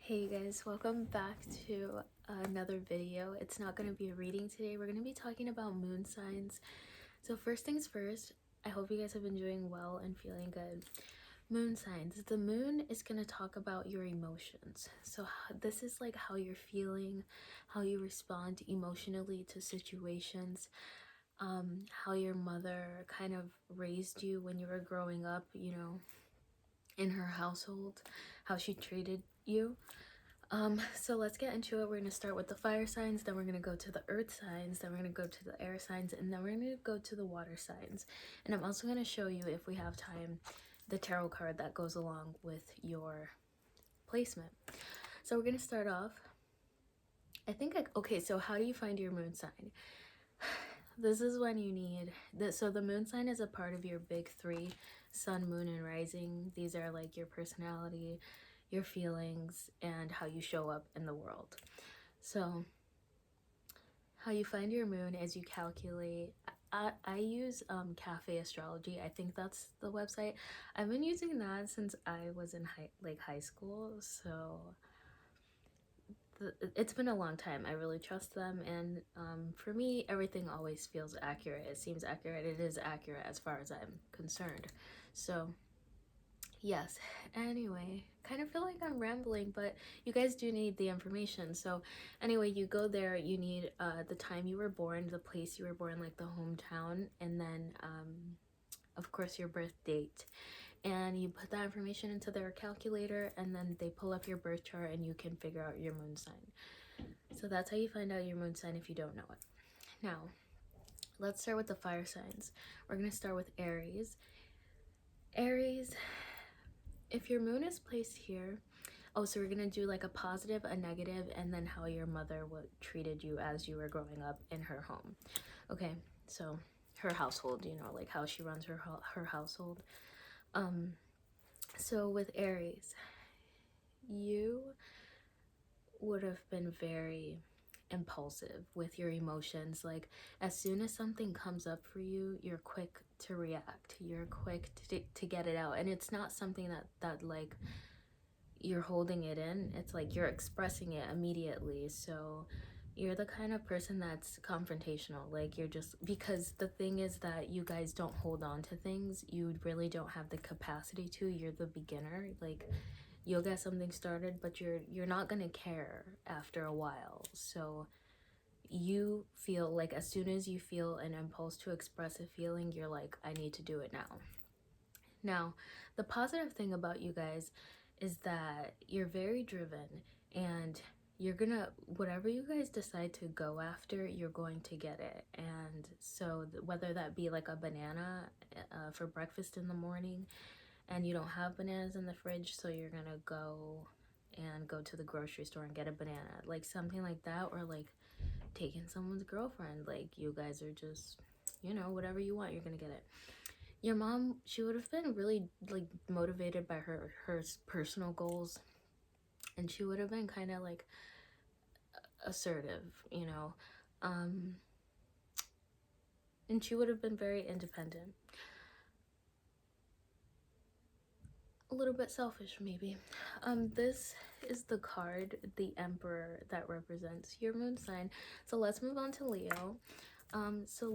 Hey guys, welcome back to another video. It's not going to be a reading today. We're going to be talking about moon signs. So first things first, I hope you guys have been doing well and feeling good. Moon signs. The moon is going to talk about your emotions. So this is like how you're feeling, how you respond emotionally to situations, how your mother kind of raised you when you were growing up, in her household, how she treated you. So let's get into it. We're going to start with the fire signs, then we're going to go to the earth signs, then we're going to go to the air signs, and then we're going to go to the water signs. And I'm also going to show you, if we have time, the tarot card that goes along with your placement. So we're going to start off. Okay, so how do you find your moon sign? This is when you need so the moon sign is a part of your big three: sun, moon, and rising. These are like your personality, your feelings, and how you show up in the world. So how you find your moon is you calculate. I use Cafe Astrology. I think that's the website. I've been using that since I was in high school, so it's been a long time. I really trust them, and for me, everything always feels accurate. It seems accurate. It is accurate as far as I'm concerned. So yes. Anyway, kind of feel like I'm rambling, but you guys do need the information. So anyway, you go there, you need the time you were born, the place you were born, like the hometown, and then of course your birth date. And you put that information into their calculator, and then they pull up your birth chart and you can figure out your moon sign. So that's how you find out your moon sign if you don't know it. Now, let's start with the fire signs. We're going to start with Aries. Aries, if your moon is placed here, so we're going to do like a positive, a negative, and then how your mother treated you as you were growing up in her home. Okay, so her household, like how she runs her household. So with Aries, you would have been very impulsive with your emotions. Like as soon as something comes up for you, you're quick to react, you're quick to get it out, and it's not something that like you're holding it in. It's like you're expressing it immediately. So you're the kind of person that's confrontational. Like you're just, because the thing is that you guys don't hold on to things. You really don't have the capacity to. You're the beginner. Like you'll get something started, but you're not gonna care after a while. So you feel like as soon as you feel an impulse to express a feeling, you're like, I need to do it now. Now, the positive thing about you guys is that you're very driven, and you're gonna, whatever you guys decide to go after, you're going to get it. And so whether that be like a banana for breakfast in the morning, and you don't have bananas in the fridge, so you're gonna go to the grocery store and get a banana, like something like that, or like taking someone's girlfriend. Like you guys are just, whatever you want, you're gonna get it. Your mom, she would have been really like motivated by her personal goals, and she would have been kind of like assertive, and she would have been very independent, a little bit selfish maybe. This is the card, the Emperor, that represents your moon sign. So let's move on to Leo. So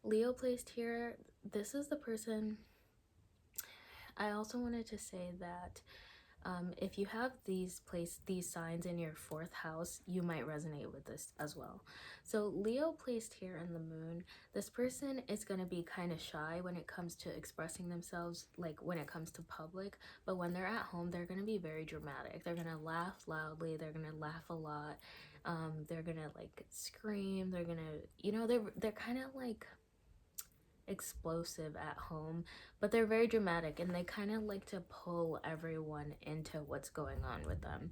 Leo placed here, this is the person. I also wanted to say that if you have these signs in your fourth house, you might resonate with this as well. So Leo placed here in the moon, this person is going to be kind of shy when it comes to expressing themselves, like when it comes to public, but when they're at home, they're going to be very dramatic. They're going to laugh loudly, they're going to laugh a lot, they're going to like scream, they're going to, they're kind of like explosive at home, but they're very dramatic, and they kind of like to pull everyone into what's going on with them.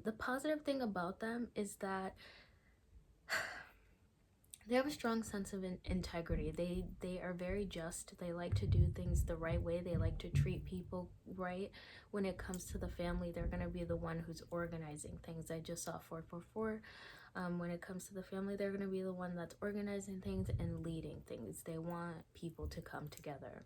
The positive thing about them is that they have a strong sense of integrity. They are very just. They like to do things the right way. They like to treat people right. When it comes to the family, they're going to be the one who's organizing things. I just saw 444. When it comes to the family, they're going to be the one that's organizing things and leading things. They want people to come together.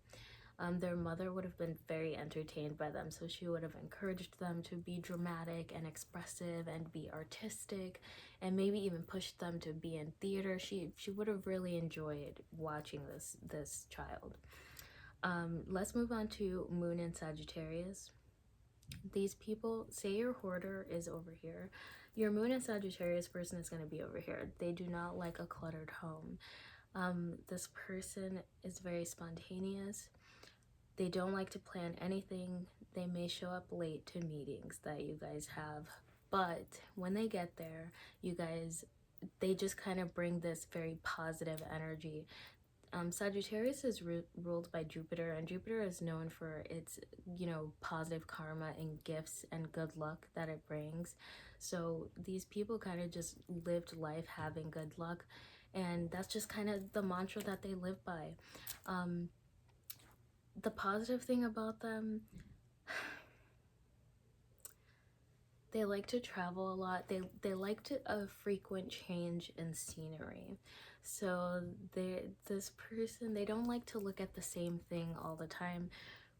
Their mother would have been very entertained by them, so she would have encouraged them to be dramatic and expressive and be artistic, and maybe even pushed them to be in theater. She would have really enjoyed watching this child. Let's move on to Moon in Sagittarius. These people, say your hoarder is over here, your Moon in Sagittarius person is going to be over here. They do not like a cluttered home. This person is very spontaneous. They don't like to plan anything. They may show up late to meetings that you guys have, but when they get there, you guys, they just kind of bring this very positive energy. Sagittarius is ruled by Jupiter, and Jupiter is known for its, positive karma and gifts and good luck that it brings. So these people kind of just lived life having good luck, and that's just kind of the mantra that they live by. The positive thing about them, they like to travel a lot. They like to a frequent change in scenery. So this person, they don't like to look at the same thing all the time,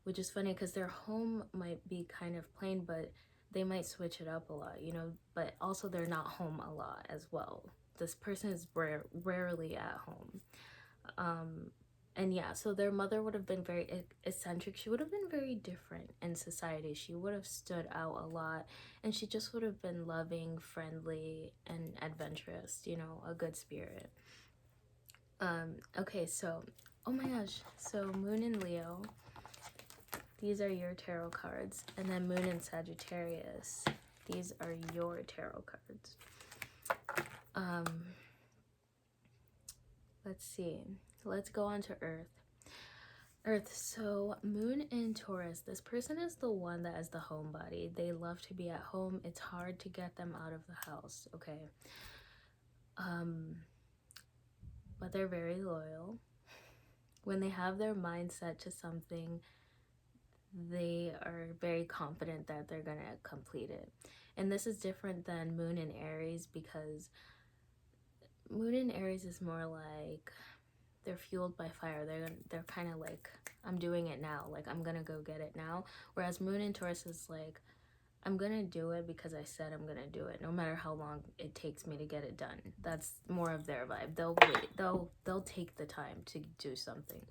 which is funny because their home might be kind of plain, but they might switch it up a lot, but also they're not home a lot as well. This person is rarely at home. And yeah, so their mother would have been very eccentric. She would have been very different in society. She would have stood out a lot, and she just would have been loving, friendly, and adventurous, a good spirit. Okay, so, oh my gosh, so Moon in Leo, these are your tarot cards, and then Moon in Sagittarius, these are your tarot cards. Let's see. Let's go on to Earth. So Moon in Taurus, this person is the one that is the homebody. They love to be at home. It's hard to get them out of the house, okay? But they're very loyal. When they have their mind set to something, they are very confident that they're gonna complete it. And this is different than Moon in Aries, because Moon in Aries is more like they're fueled by fire. They're kind of like, I'm doing it now, like I'm gonna go get it now. Whereas Moon in Taurus is like, I'm gonna do it because I said I'm gonna do it, no matter how long it takes me to get it done. That's more of their vibe. They'll wait. They'll take the time to do something.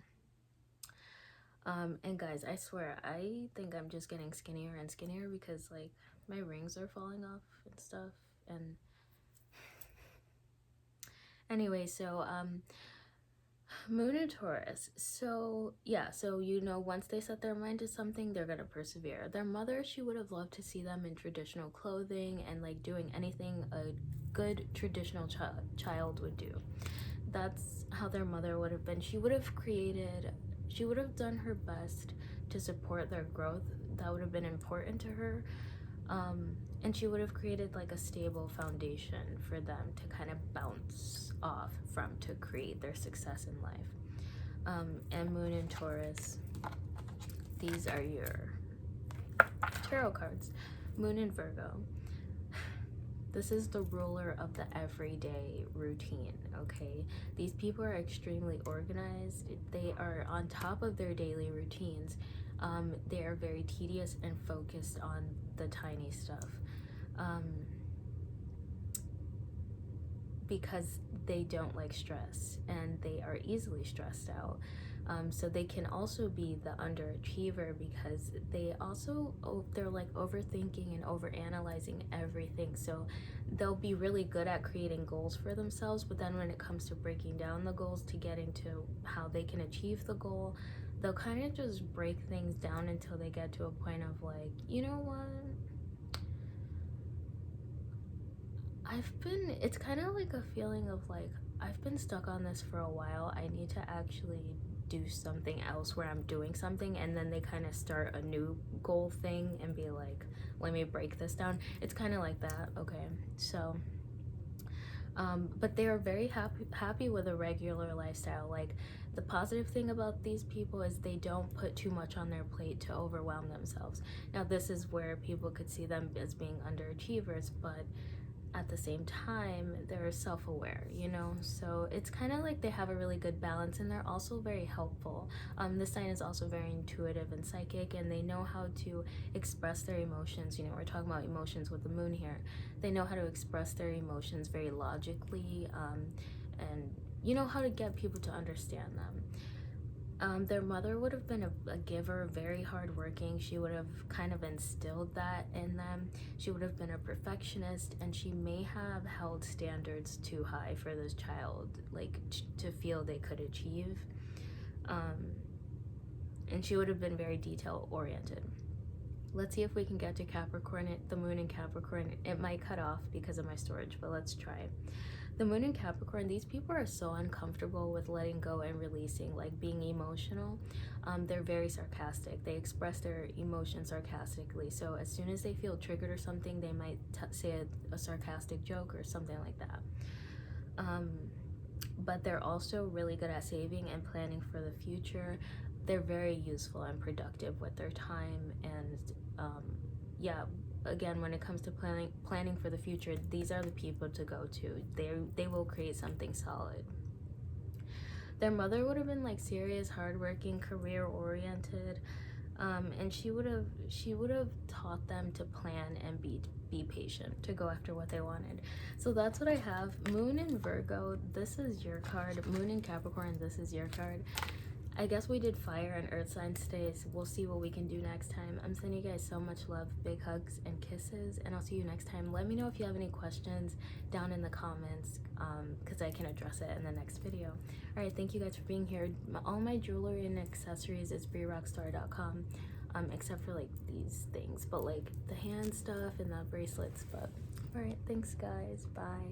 And guys, I swear, I think I'm just getting skinnier and skinnier because like my rings are falling off and stuff. And anyway, so Moon in Taurus. So yeah, so once they set their mind to something, they're gonna persevere. Their mother, she would have loved to see them in traditional clothing and like doing anything a good traditional child would do. That's how their mother would have been. She would have done her best to support their growth. That would have been important to her. And she would have created like a stable foundation for them to kind of bounce off from to create their success in life. And Moon in Taurus, these are your tarot cards. Moon in Virgo, this is the ruler of the everyday routine, okay? These people are extremely organized. They are on top of their daily routines. They are very tedious and focused on the tiny stuff. Because they don't like stress and they are easily stressed out. So they can also be the underachiever because they're like overthinking and overanalyzing everything. So they'll be really good at creating goals for themselves, but then when it comes to breaking down the goals to getting to how they can achieve the goal, they'll kind of just break things down until they get to a point of like, you know what? It's kind of like a feeling of like, I've been stuck on this for a while. I need to actually do something else where I'm doing something, and then they kind of start a new goal thing and be like, let me break this down. It's kind of like that, okay? So, but they are very happy with a regular lifestyle. Like, the positive thing about these people is they don't put too much on their plate to overwhelm themselves. Now, this is where people could see them as being underachievers, but at the same time they're self-aware, you know, so it's kind of like they have a really good balance, and they're also very helpful. This sign is also very intuitive and psychic, and they know how to express their emotions. You know, we're talking about emotions with the moon here. They know how to express their emotions very logically, and you know how to get people to understand them. Their mother would have been a giver, very hardworking. She would have kind of instilled that in them. She would have been a perfectionist, and she may have held standards too high for this child, like to feel they could achieve. Um, and she would have been very detail oriented. Let's see if we can get to Capricorn. The moon in Capricorn, it might cut off because of my storage, but let's try. The moon in Capricorn, these people are so uncomfortable with letting go and releasing, like being emotional. They're very sarcastic. They express their emotions sarcastically. So as soon as they feel triggered or something, they might say a sarcastic joke or something like that. But they're also really good at saving and planning for the future. They're very useful and productive with their time, and yeah, again, when it comes to planning for the future, these are the people to go to. They will create something solid. Their mother would have been like serious, hardworking, career oriented, and she would have taught them to plan and be patient, to go after what they wanted. So that's what I have. Moon in Virgo, this is your card. Moon in Capricorn, this is your card. I guess we did fire and earth signs today, so we'll see what we can do next time. I'm sending you guys so much love, big hugs and kisses, and I'll see you next time. Let me know if you have any questions down in the comments, because I can address it in the next video. All right, thank you guys for being here. All my jewelry and accessories is breerockstar.com, except for like these things, but like the hand stuff and the bracelets. But all right, thanks guys, bye.